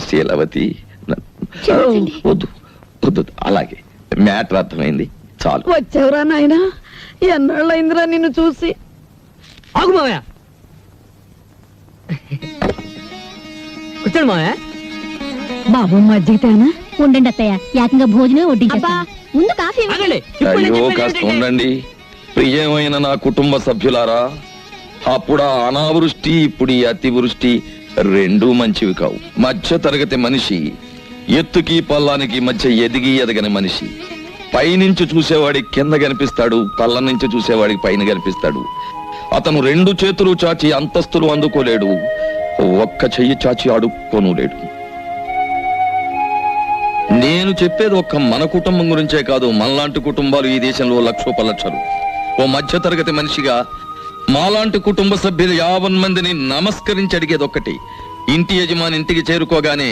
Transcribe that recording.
శీలవతి వద్దు వద్దు, అలాగే మ్యాటర్ అర్థమైంది, చాలు. వచ్చావురా నాయనా, ఎన్నాళ్ళైందిరా నిన్ను చూసి. ఆగు మావయ్య, కూర్చోండి మావయ్య. బాబు మజ్జిగితేనా? ఉండండి అత్తయ్య, ఏకంగా భోజనం వడ్డించేస్తా. ముందు కాఫీ ఆగండి, ఇప్పుడు నేను అయ్యో చెప్పేది కాస్త ఏంటంటే- ఉండండి. ప్రియమైన నా కుటుంబ సభ్యులారా, అప్పుడు ఆ అనావృష్టి, ఇప్పుడు ఈ అతివృష్టి రెండూ మంచివి కావు. మధ్య తరగతి మనిషి ఎత్తుకి పల్లానికి మధ్య ఎదిగి ఎదగని మనిషి. పైనుంచి చూసేవాడికి కింద కనిపిస్తాడు, పల్ల నుంచి చూసేవాడికి పైన కనిపిస్తాడు. అతను రెండు చేతులు చాచి అంతస్తులు అందుకోలేడు, ఒక్క చెయ్యి చాచి అడుక్కోనులేడు. నేను చెప్పేది ఒక్క మన కుటుంబం గురించే కాదు, మనలాంటి కుటుంబాలు ఈ దేశంలో లక్షోపలక్షలు. ఓ మధ్య తరగతి మనిషిగా మాలాంటి కుటుంబ సభ్యులు 50 మందిని నమస్కరించి అడిగేది ఒక్కటి: ఇంటి యజమాని ఇంటికి చేరుకోగానే